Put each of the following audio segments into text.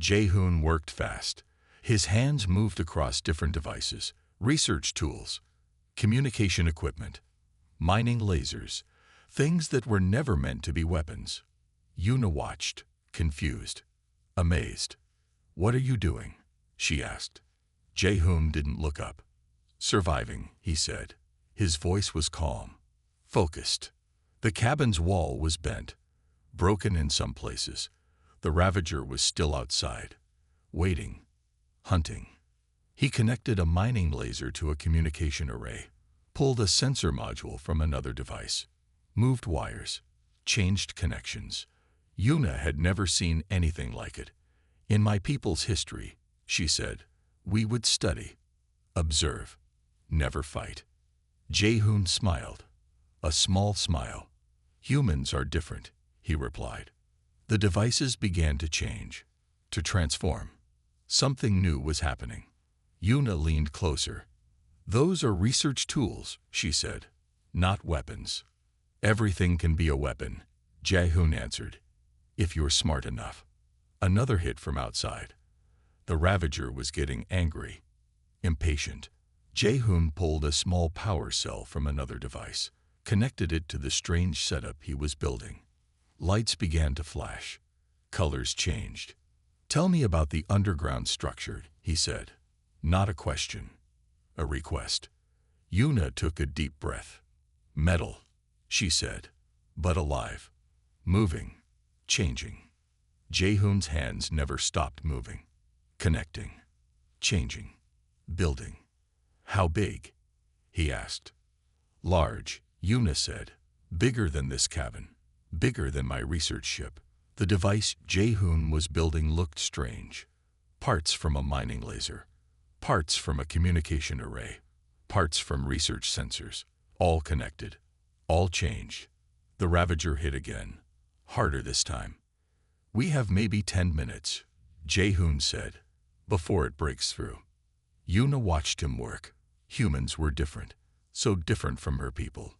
Jae-hoon worked fast. His hands moved across different devices, research tools, communication equipment, mining lasers, things that were never meant to be weapons. Yuna watched, confused, amazed. "What are you doing?" she asked. Jae-hoon didn't look up. "Surviving," he said. His voice was calm, focused. The cabin's wall was bent, broken in some places. The Ravager was still outside, waiting, hunting. He connected a mining laser to a communication array, pulled a sensor module from another device, moved wires, changed connections. Yuna had never seen anything like it. "In my people's history," she said, "we would study, observe, never fight." Jae-hoon smiled, a small smile. "Humans are different," he replied. The devices began to change, to transform. Something new was happening. Yuna leaned closer. "Those are research tools," she said, "not weapons." "Everything can be a weapon," Jae-hoon answered, "if you're smart enough." Another hit from outside. The Ravager was getting angry, impatient. Jae-hoon pulled a small power cell from another device, connected it to the strange setup he was building. Lights began to flash. Colors changed. "Tell me about the underground structure," he said. Not a question, a request. Yuna took a deep breath. "Metal," she said, "but alive, moving, changing." Jae-hoon's hands never stopped moving, connecting, changing, building. "How big?" he asked. "Large," Yuna said. "Bigger than this cabin, bigger than my research ship." The device Jae-hoon was building looked strange. Parts from a mining laser, parts from a communication array, parts from research sensors, all connected, all changed. The Ravager hit again, harder this time. "We have maybe 10 minutes, Jae-hoon said, "before it breaks through." Yuna watched him work. Humans were different, so different from her people.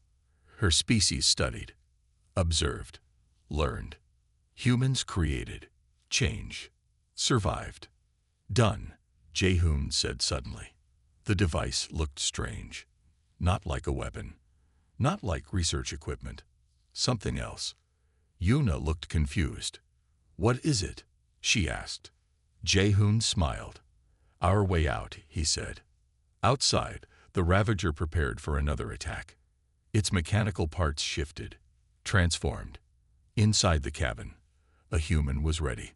Her species studied, observed, learned. Humans created, changed, survived. "Done," Jae-hoon said suddenly. The device looked strange. Not like a weapon. Not like research equipment. Something else. Yuna looked confused. "What is it?" she asked. Jae-hoon smiled. "Our way out," he said. Outside, the Ravager prepared for another attack. Its mechanical parts shifted, transformed. Inside the cabin, a human was ready.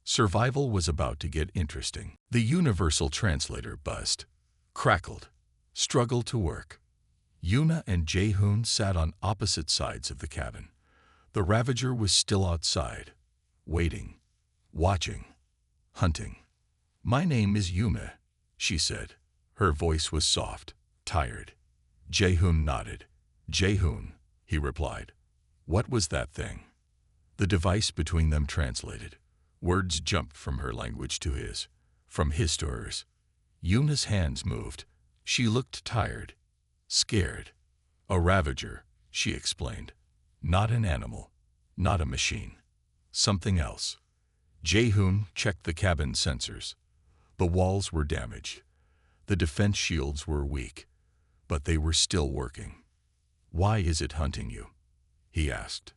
Survival was about to get interesting. The universal translator buzzed, crackled, struggled to work. Yuna and Jae-hoon sat on opposite sides of the cabin. The Ravager was still outside, waiting, watching, hunting. "My name is Yuna," she said. Her voice was soft, tired. Jae-hoon nodded. "Jae-hoon," he replied. "What was that thing?" The device between them translated. Words jumped from her language to his, from his to hers. Yuna's hands moved. She looked tired, scared. "A Ravager," she explained. "Not an animal, not a machine. Something else." Jae-hoon checked the cabin sensors. The walls were damaged. The defense shields were weak, but they were still working. "Why is it hunting you?" he asked.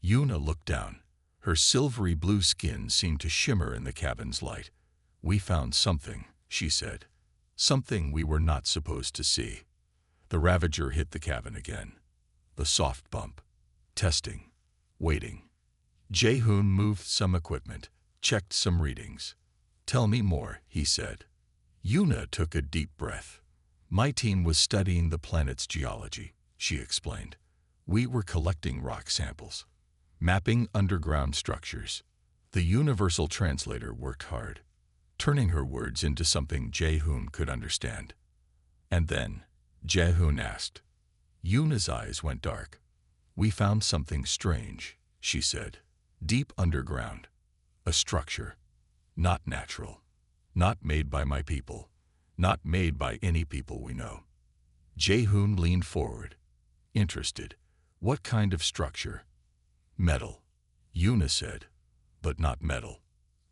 Yuna looked down. Her silvery blue skin seemed to shimmer in the cabin's light. "We found something," she said. "Something we were not supposed to see." The Ravager hit the cabin again. The soft bump. Testing. Waiting. Jae-hoon moved some equipment, checked some readings. "Tell me more," he said. Yuna took a deep breath. "My team was studying the planet's geology," she explained. "We were collecting rock samples, mapping underground structures." The universal translator worked hard, turning her words into something Jae-hoon could understand. And then, Jae-hoon asked. Yuna's eyes went dark. "We found something strange," she said. "Deep underground. A structure. Not natural. Not made by my people. Not made by any people we know." Jae-hoon leaned forward, interested. "What kind of structure?" "Metal," Yuna said, "but not metal.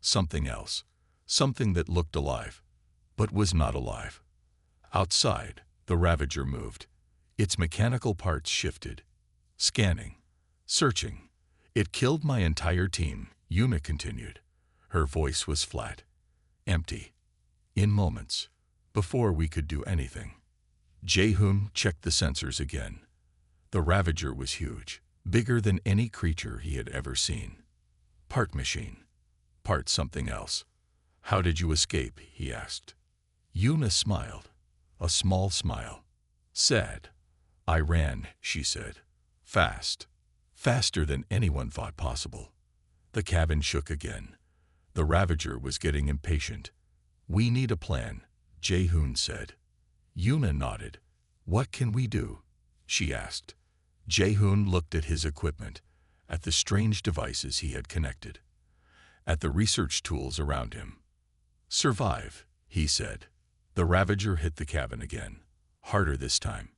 something else, something that looked alive, but was not alive. Outside, the Ravager moved. Its mechanical parts shifted. Scanning. Searching. It killed my entire team, Yuna continued. Her voice was flat. Empty. In moments. Before we could do anything. Jae-hoon checked the sensors again. The Ravager was huge. Bigger than any creature he had ever seen. Part machine. Part something else. How did you escape? He asked. Yuna smiled. A small smile. Sad. I ran, she said. Fast. Faster than anyone thought possible. The cabin shook again. The Ravager was getting impatient. We need a plan, Jae-hoon said. Yuna nodded. What can we do? She asked. Jae-hoon looked at his equipment, at the strange devices he had connected, at the research tools around him. Survive, he said. The Ravager hit the cabin again. Harder this time.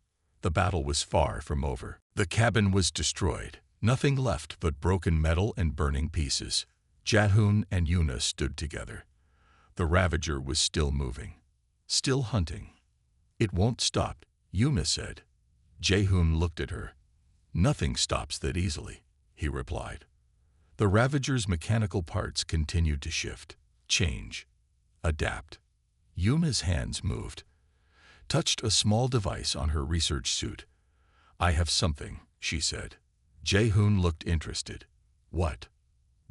The battle was far from over. The cabin was destroyed. Nothing left but broken metal and burning pieces. Jae-hoon and Yuna stood together. The Ravager was still moving. Still hunting. It won't stop, Yuna said. Jae-hoon looked at her. Nothing stops that easily, he replied. The Ravager's mechanical parts continued to shift, change, adapt. Yuna's hands moved, touched a small device on her research suit. I have something, she said. Jae-hoon looked interested. What?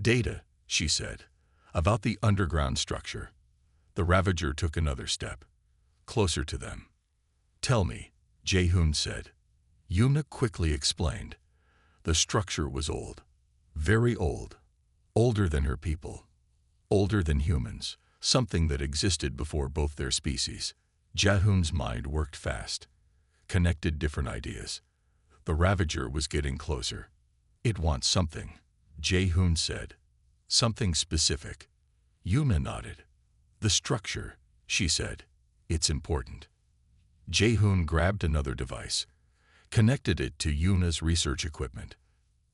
Data, she said, about the underground structure. The Ravager took another step, closer to them. Tell me, Jae-hoon said. Yuna quickly explained. The structure was old, very old, older than her people, older than humans, something that existed before both their species. Jae-hoon's mind worked fast, connected different ideas. The Ravager was getting closer. It wants something, Jae-hoon said. Something specific. Yuna nodded. The structure, she said. It's important. Jae-hoon grabbed another device, connected it to Yuna's research equipment.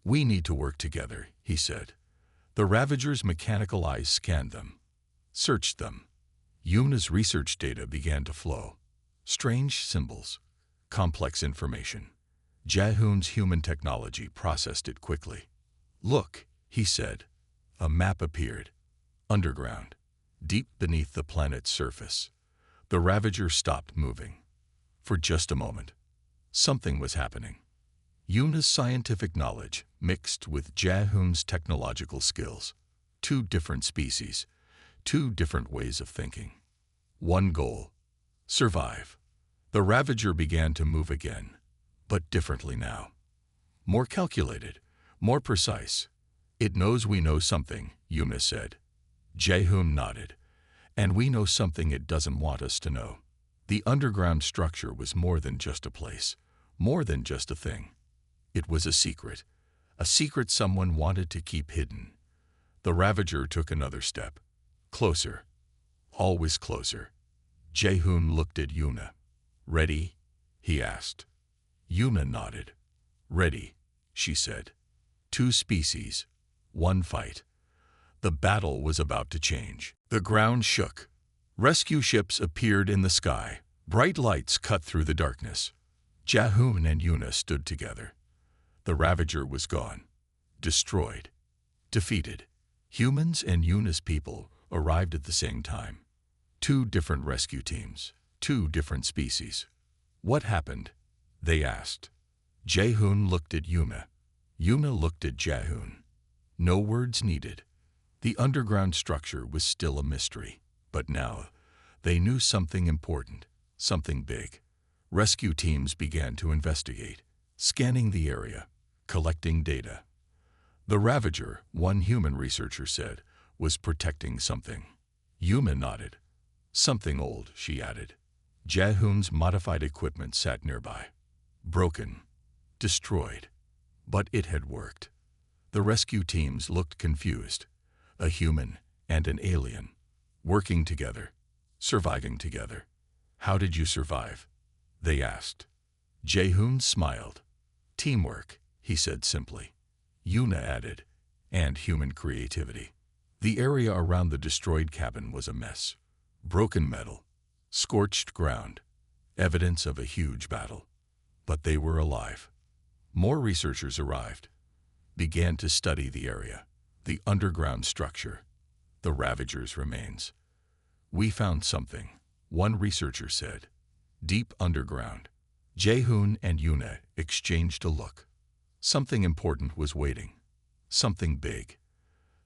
We need to work together, he said. The Ravager's mechanical eyes scanned them, searched them. Yuna's research data began to flow. Strange symbols, complex information. Jae-hoon's human technology processed it quickly. Look, he said. A map appeared. Underground, deep beneath the planet's surface. The Ravager stopped moving. For just a moment. Something was happening. Yuna's scientific knowledge mixed with Jae-hoon's technological skills. Two different species, two different ways of thinking. One goal, survive. The Ravager began to move again, but differently now. More calculated, more precise. It knows we know something, Yuna said. Jae-hoon nodded. And we know something it doesn't want us to know. The underground structure was more than just a place, more than just a thing. It was a secret someone wanted to keep hidden. The Ravager took another step. Closer. Always closer. Jae-hoon looked at Yuna. Ready? He asked. Yuna nodded. Ready, she said. Two species, one fight. The battle was about to change. The ground shook. Rescue ships appeared in the sky. Bright lights cut through the darkness. Jae-hoon and Yuna stood together. The Ravager was gone. Destroyed. Defeated. Humans and Yuna's people arrived at the same time. Two different rescue teams. Two different species. What happened? They asked. Jae-hoon looked at Yuna. Yuna looked at Jae-hoon. No words needed. The underground structure was still a mystery. But now, they knew something important, something big. Rescue teams began to investigate, scanning the area, collecting data. The Ravager, one human researcher said, was protecting something. Yuna nodded. Something old, she added. Jae-hoon's modified equipment sat nearby. Broken. Destroyed. But it had worked. The rescue teams looked confused. A human and an alien. Working together, surviving together. How did you survive? They asked. Jae-hoon smiled. Teamwork, he said simply. Yuna added, and human creativity. The area around the destroyed cabin was a mess. Broken metal, scorched ground, evidence of a huge battle. But they were alive. More researchers arrived, began to study the area, the underground structure, the Ravagers' remains. "We found something," one researcher said. "Deep underground." Jae-hoon and Yuna exchanged a look. Something important was waiting. Something big.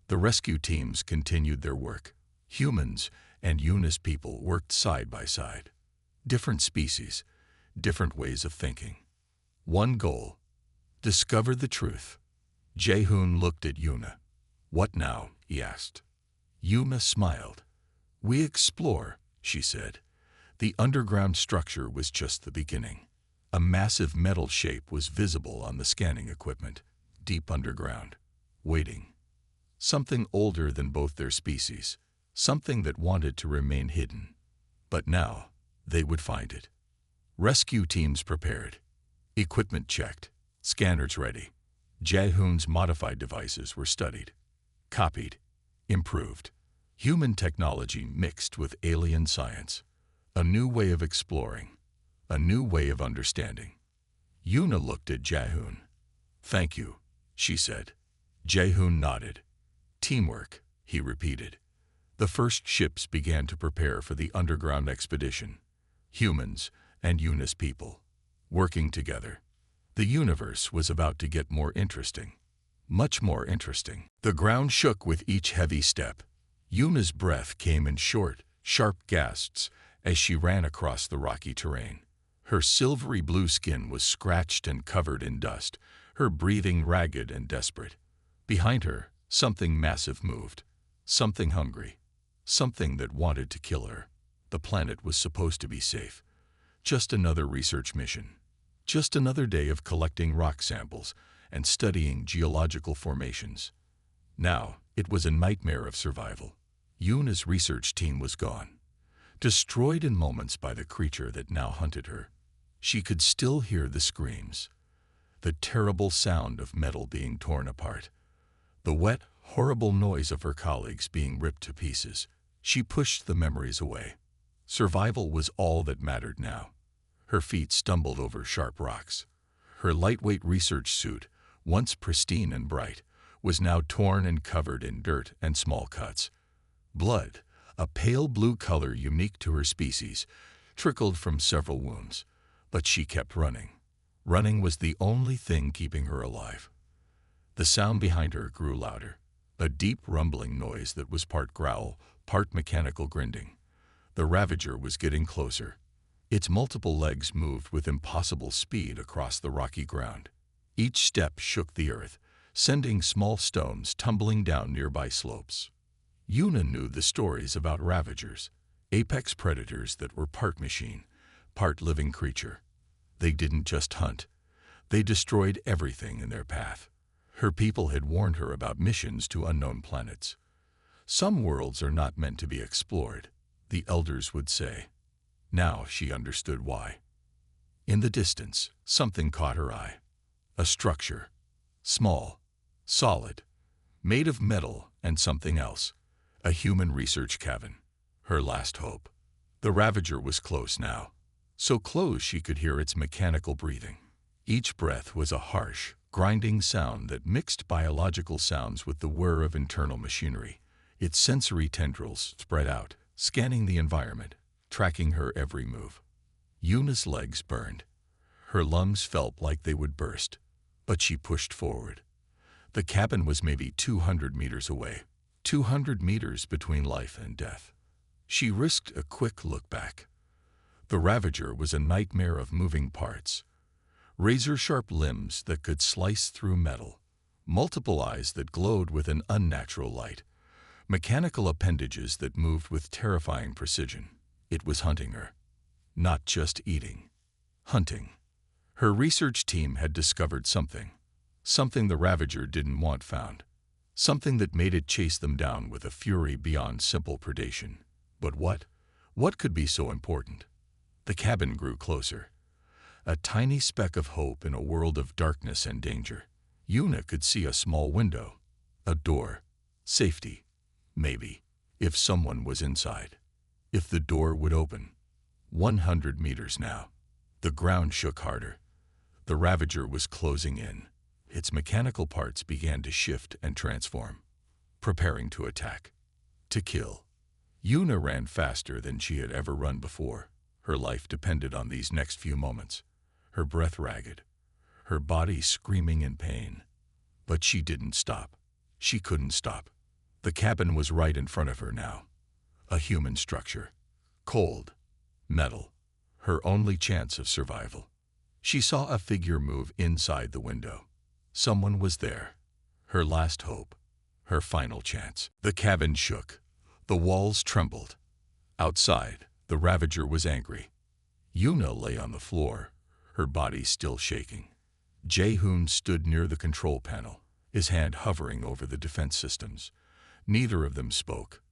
The rescue teams continued their work. Humans and Yuna's people worked side by side. Different species, different ways of thinking. One goal: discover the truth. Jae-hoon looked at Yuna. "What now?" he asked. Yuna smiled. "We explore," she said. The underground structure was just the beginning. A massive metal shape was visible on the scanning equipment, deep underground, waiting. Something older than both their species, something that wanted to remain hidden. But now, they would find it. Rescue teams prepared. Equipment checked. Scanners ready. Jae-hoon's modified devices were studied, copied, improved. Human technology mixed with alien science. A new way of exploring. A new way of understanding. Yuna looked at Jae-hoon. "Thank you," she said. Jae-hoon nodded. "Teamwork," he repeated. The first ships began to prepare for the underground expedition. Humans and Yuna's people, working together. The universe was about to get more interesting. Much more interesting. The ground shook with each heavy step. Yuna's breath came in short, sharp gasps as she ran across the rocky terrain. Her silvery blue skin was scratched and covered in dust, her breathing ragged and desperate. Behind her, something massive moved. Something hungry. Something that wanted to kill her. The planet was supposed to be safe. Just another research mission. Just another day of collecting rock samples and studying geological formations. Now, it was a nightmare of survival. Yuna's research team was gone, destroyed in moments by the creature that now hunted her. She could still hear the screams, the terrible sound of metal being torn apart, the wet, horrible noise of her colleagues being ripped to pieces. She pushed the memories away. Survival was all that mattered now. Her feet stumbled over sharp rocks. Her lightweight research suit, once pristine and bright, was now torn and covered in dirt and small cuts. Blood, a pale blue color unique to her species, trickled from several wounds. But she kept running. Running was the only thing keeping her alive. The sound behind her grew louder, a deep rumbling noise that was part growl, part mechanical grinding. The Ravager was getting closer. Its multiple legs moved with impossible speed across the rocky ground. Each step shook the earth, sending small stones tumbling down nearby slopes. Yuna knew the stories about Ravagers, apex predators that were part machine, part living creature. They didn't just hunt. They destroyed everything in their path. Her people had warned her about missions to unknown planets. "Some worlds are not meant to be explored," the elders would say. Now she understood why. In the distance, something caught her eye. A structure. Small, solid, made of metal and something else. A human research cabin. Her last hope. The Ravager was close now. So close she could hear its mechanical breathing. Each breath was a harsh, grinding sound that mixed biological sounds with the whir of internal machinery. Its sensory tendrils spread out, scanning the environment, tracking her every move. Yuna's legs burned. Her lungs felt like they would burst. But she pushed forward. The cabin was maybe 200 meters away. 200 meters between life and death. She risked a quick look back. The Ravager was a nightmare of moving parts. Razor-sharp limbs that could slice through metal. Multiple eyes that glowed with an unnatural light. Mechanical appendages that moved with terrifying precision. It was hunting her. Not just eating. Hunting. Her research team had discovered something. Something the Ravager didn't want found. Something that made it chase them down with a fury beyond simple predation. But what? What could be so important? The cabin grew closer. A tiny speck of hope in a world of darkness and danger. Yuna could see a small window. A door. Safety. Maybe, if someone was inside. If the door would open. 100 meters now. The ground shook harder. The Ravager was closing in. Its mechanical parts began to shift and transform, preparing to attack, to kill. Una ran faster than she had ever run before. Her life depended on these next few moments. Her breath ragged, her body screaming in pain. But she didn't stop. She couldn't stop. The cabin was right in front of her now. A human structure. Cold. Metal. Her only chance of survival. She saw a figure move inside the window. Someone was there. Her last hope. Her final chance. The cabin shook. The walls trembled. Outside, the Ravager was angry. Una lay on the floor, her body still shaking. Jae-hoon stood near the control panel, his hand hovering over the defense systems. Neither of them spoke.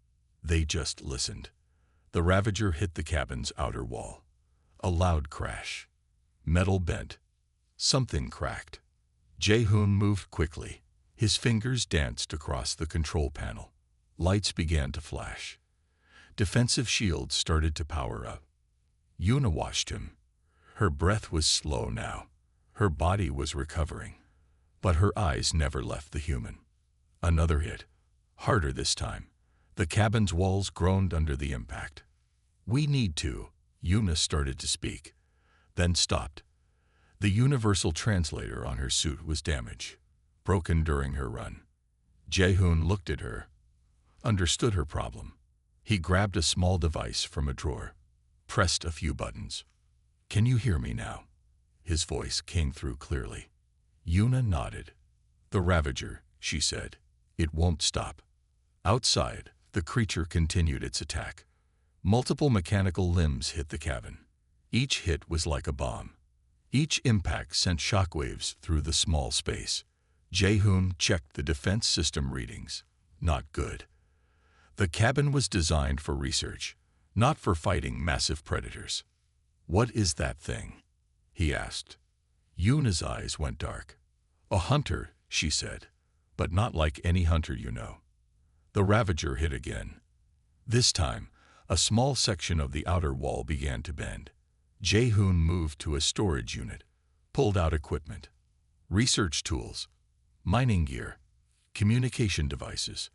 They just listened. The Ravager hit the cabin's outer wall. A loud crash. Metal bent. Something cracked. Jae-hoon moved quickly. His fingers danced across the control panel. Lights began to flash. Defensive shields started to power up. Una watched him. Her breath was slow now. Her body was recovering. But her eyes never left the human. Another hit. Harder this time. The cabin's walls groaned under the impact. "We need to," Una started to speak, then stopped. The universal translator on her suit was damaged, broken during her run. Jae-hoon looked at her, understood her problem. He grabbed a small device from a drawer, pressed a few buttons. "Can you hear me now?" His voice came through clearly. Una nodded. "The Ravager," she said. "It won't stop." Outside, the creature continued its attack. Multiple mechanical limbs hit the cabin. Each hit was like a bomb. Each impact sent shockwaves through the small space. Jae-hoon checked the defense system readings. Not good. The cabin was designed for research, not for fighting massive predators. "What is that thing?" he asked. Una's eyes went dark. "A hunter," she said, "but not like any hunter you know." The Ravager hit again. This time, a small section of the outer wall began to bend. Jae-hoon moved to a storage unit, pulled out equipment, research tools, mining gear, communication devices.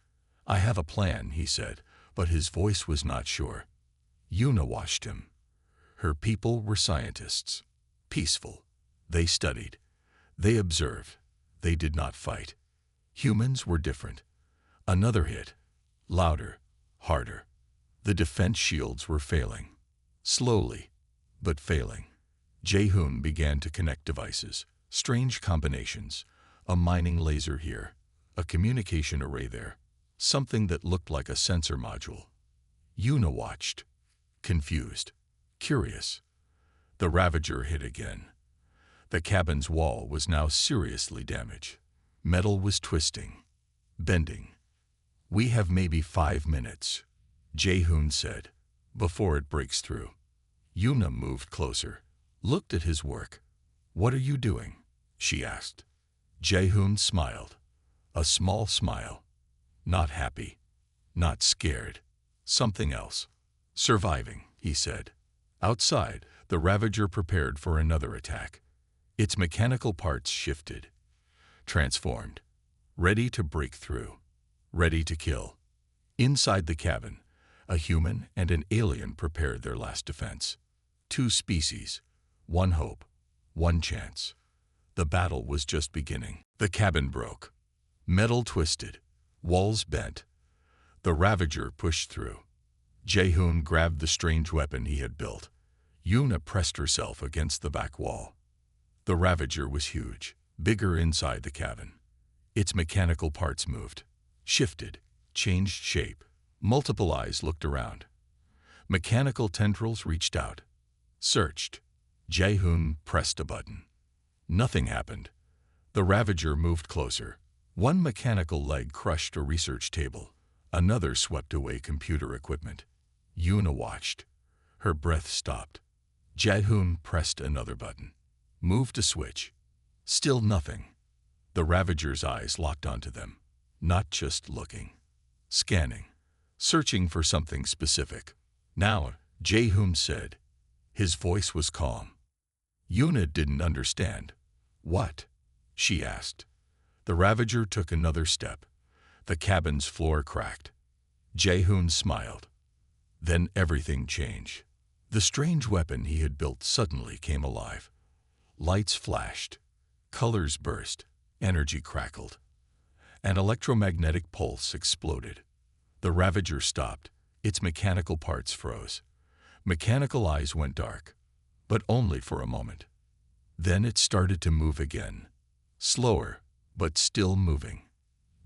"I have a plan," he said, but his voice was not sure. Una watched him. Her people were scientists. Peaceful. They studied. They observed. They did not fight. Humans were different. Another hit. Louder. Harder. The defense shields were failing. Slowly, but failing. Jae-hoon began to connect devices. Strange combinations. A mining laser here. A communication array there. Something that looked like a sensor module. Una watched. Confused. Curious. The Ravager hit again. The cabin's wall was now seriously damaged. Metal was twisting. Bending. "We have maybe 5 minutes," Jae-hoon said, "before it breaks through." Una moved closer, looked at his work. "What are you doing?" she asked. Jae-hoon smiled. A small smile. Not happy. Not scared. Something else. "Surviving," he said. Outside, the Ravager prepared for another attack. Its mechanical parts shifted. Transformed. Ready to break through. Ready to kill. Inside the cabin, a human and an alien prepared their last defense. 2 species. 1 hope. 1 chance. The battle was just beginning. The cabin broke. Metal twisted. Walls bent. The Ravager pushed through. Jae-hoon grabbed the strange weapon he had built. Una pressed herself against the back wall. The Ravager was huge, bigger inside the cabin. Its mechanical parts moved, shifted, changed shape. Multiple eyes looked around. Mechanical tendrils reached out, searched. Jae-hoon pressed a button. Nothing happened. The Ravager moved closer. One mechanical leg crushed a research table. Another swept away computer equipment. Una watched. Her breath stopped. Jae-hoon pressed another button. Moved a switch. Still nothing. The Ravager's eyes locked onto them. Not just looking. Scanning. searching for something specific. "Now," Jehun said. His voice was calm. Yuna didn't understand. "What?" she asked. The Ravager took another step. The cabin's floor cracked. Jehun smiled. Then everything changed. The strange weapon he had built suddenly came alive. Lights flashed. Colors burst. Energy crackled. An electromagnetic pulse exploded. The Ravager stopped. Its mechanical parts froze. Mechanical eyes went dark, but only for a moment. Then it started to move again. Slower, but still moving.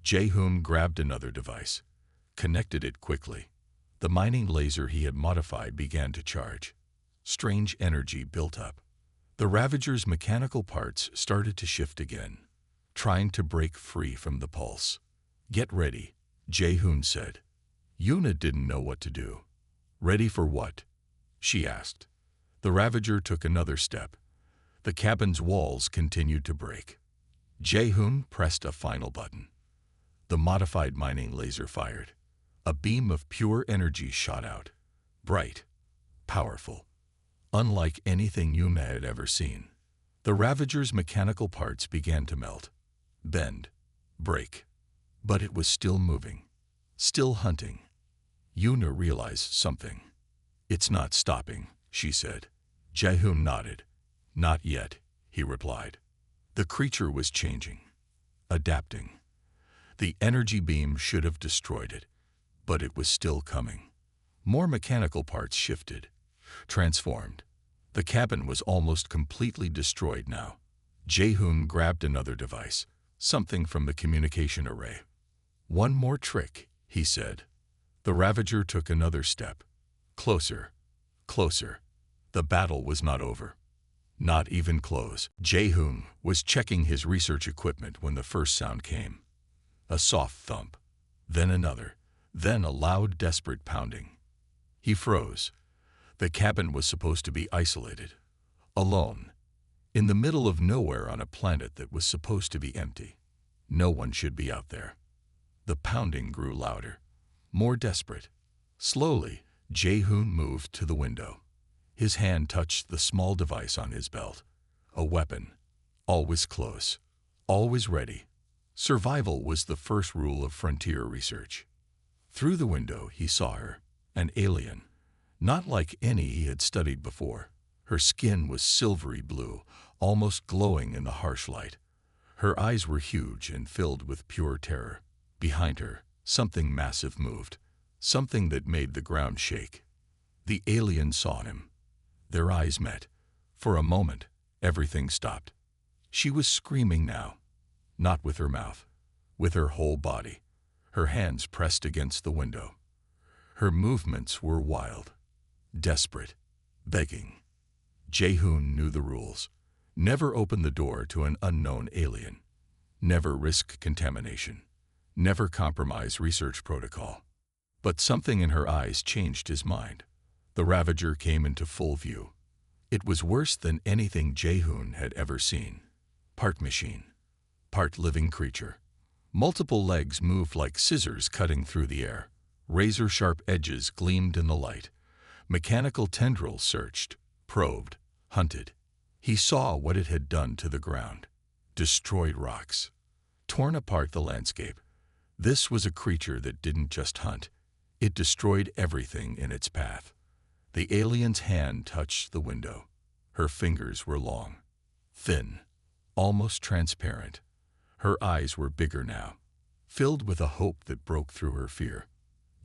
Jehun grabbed another device, connected it quickly. The mining laser he had modified began to charge. Strange energy built up. The Ravager's mechanical parts started to shift again, trying to break free from the pulse. "Get ready," Jehun said. Yuna didn't know what to do. "Ready for what?" she asked. The Ravager took another step. The cabin's walls continued to break. Jehun pressed a final button. The modified mining laser fired. A beam of pure energy shot out. Bright, powerful, unlike anything Yuna had ever seen. The Ravager's mechanical parts began to melt, bend, break. But it was still moving, still hunting. Yuna realized something. "It's not stopping," she said. Jehun nodded. "Not yet," he replied. The creature was changing, adapting. The energy beam should have destroyed it, but it was still coming. More mechanical parts shifted, transformed. The cabin was almost completely destroyed now. Jehun grabbed another device, something from the communication array. "One more trick," he said. The Ravager took another step. Closer, closer. The battle was not over. Not even close. Jehun was checking his research equipment when the first sound came. A soft thump, then another, then a loud, desperate pounding. He froze. The cabin was supposed to be isolated, alone, in the middle of nowhere on a planet that was supposed to be empty. No one should be out there. The pounding grew louder, more desperate. Slowly, Jehun moved to the window. His hand touched the small device on his belt. A weapon, always close, always ready. Survival was the first rule of frontier research. Through the window, he saw her, an alien, not like any he had studied before. Her skin was silvery blue, almost glowing in the harsh light. Her eyes were huge and filled with pure terror. Behind her, something massive moved, something that made the ground shake. The alien saw him. Their eyes met. For a moment, everything stopped. She was screaming now, not with her mouth, with her whole body, her hands pressed against the window. Her movements were wild, desperate, begging. Jehun knew the rules. Never open the door to an unknown alien. Never risk contamination. Never compromise research protocol. But something in her eyes changed his mind. The Ravager came into full view. It was worse than anything Jehun had ever seen. Part machine, part living creature. Multiple legs moved like scissors cutting through the air. Razor-sharp edges gleamed in the light. Mechanical tendrils searched, probed, hunted. He saw what it had done to the ground. Destroyed rocks. Torn apart the landscape. This was a creature that didn't just hunt. It destroyed everything in its path. The alien's hand touched the window. Her fingers were long, thin, almost transparent. Her eyes were bigger now, filled with a hope that broke through her fear.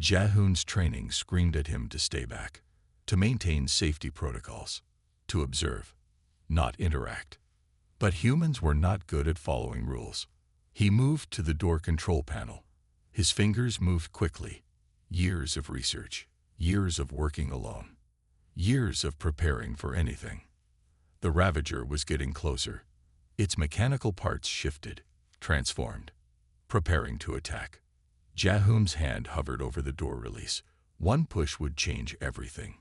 Jehun's training screamed at him to stay back, to maintain safety protocols, to observe, not interact. But humans were not good at following rules. He moved to the door control panel. His fingers moved quickly. Years of research, years of working alone, years of preparing for anything. The Ravager was getting closer. Its mechanical parts shifted, transformed, preparing to attack. Jehun's hand hovered over the door release. One push would change everything.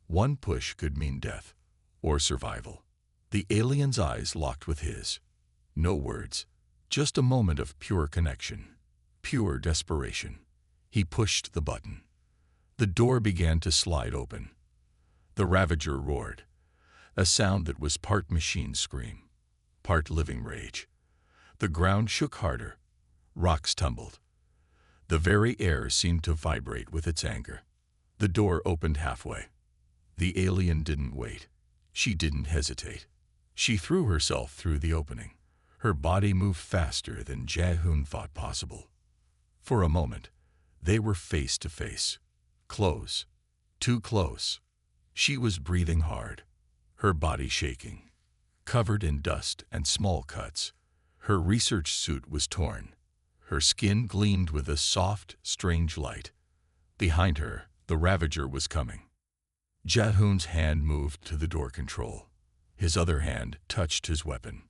One push could mean death or survival. The alien's eyes locked with his. No words, just a moment of pure connection, pure desperation. He pushed the button. The door began to slide open. The Ravager roared, a sound that was part machine scream, part living rage. The ground shook harder. Rocks tumbled. The very air seemed to vibrate with its anger. The door opened halfway. The alien didn't wait. She didn't hesitate. She threw herself through the opening. Her body moved faster than Jae-hoon thought possible. For a moment, they were face to face. Close. Too close. She was breathing hard, her body shaking, covered in dust and small cuts. Her research suit was torn. Her skin gleamed with a soft, strange light. Behind her, the Ravager was coming. Jae-hoon's hand moved to the door control. His other hand touched his weapon.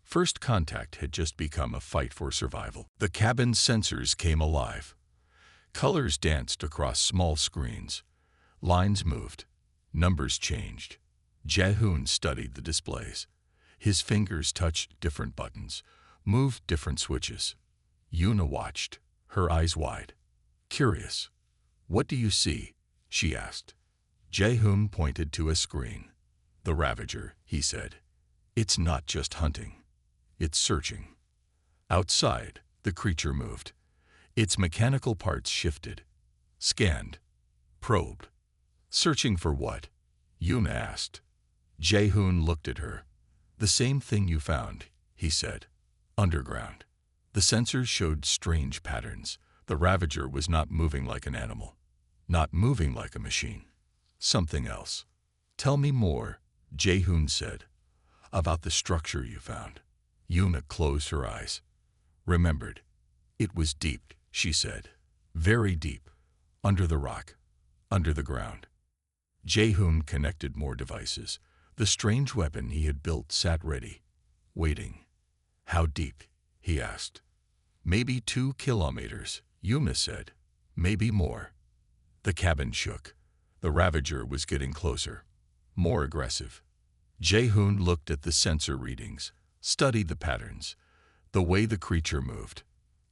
First contact had just become a fight for survival. The cabin's sensors came alive. Colors danced across small screens. Lines moved. Numbers changed. Jae-hoon studied the displays. His fingers touched different buttons, moved different switches. Yuna watched, her eyes wide. Curious. "What do you see?" she asked. Jae-hoon pointed to a screen. "The Ravager," he said. "It's not just hunting. It's searching." Outside, the creature moved. Its mechanical parts shifted, scanned, probed. "Searching for what?" Yuna asked. Jae-hoon looked at her. "The same thing you found," he said. "Underground." The sensors showed strange patterns. The Ravager was not moving like an animal, not moving like a machine. Something else. "Tell me more," Jae-hoon said, "about the structure you found." Yuna closed her eyes. Remembered. "It was deep," she said. "Very deep. Under the rock. Under the ground." Jae-hoon connected more devices. The strange weapon he had built sat ready, waiting. "How deep?" he asked. "Maybe 2 kilometers," Yuna said. "Maybe more." The cabin shook. The Ravager was getting closer, more aggressive. Jae-hoon looked at the sensor readings, studied the patterns, the way the creature moved.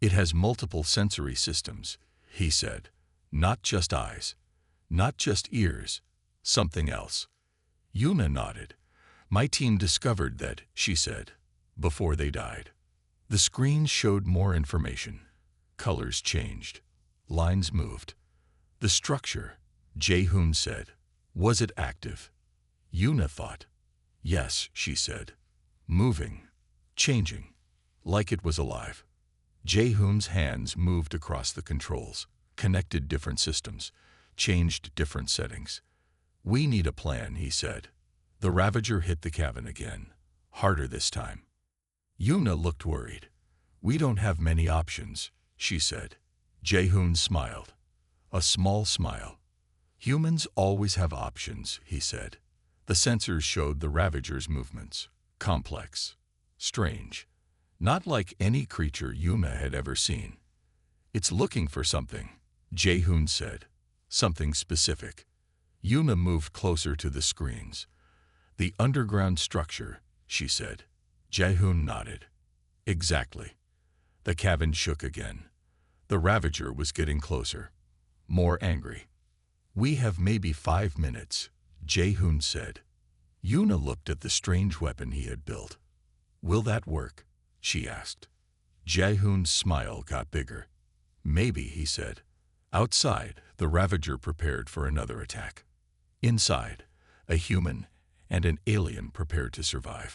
"It has multiple sensory systems," he said. "Not just eyes, not just ears, something else." Yuna nodded. "My team discovered that," she said, "before they died." The screen showed more information. Colors changed. Lines moved. "The structure," Jae-hoon said. "Was it active?" Yuna thought. "Yes," she said. "Moving. Changing. Like it was alive." Jae-hoon's hands moved across the controls, connected different systems, changed different settings. "We need a plan," he said. The Ravager hit the cabin again, harder this time. Yuna looked worried. "We don't have many options," she said. Jae-hoon smiled. A small smile. "Humans always have options," he said. The sensors showed the Ravager's movements. Complex. Strange. Not like any creature Yuna had ever seen. "It's looking for something," Jae-hoon said. "Something specific." Yuna moved closer to the screens. "The underground structure," she said. Jae-hoon nodded. "Exactly." The cabin shook again. The Ravager was getting closer, more angry. "We have maybe 5 minutes," Jae-hoon said. Yuna looked at the strange weapon he had built. "Will that work?" she asked. Jae-hoon's smile got bigger. "Maybe," he said. Outside, the Ravager prepared for another attack. Inside, a human and an alien prepared to survive.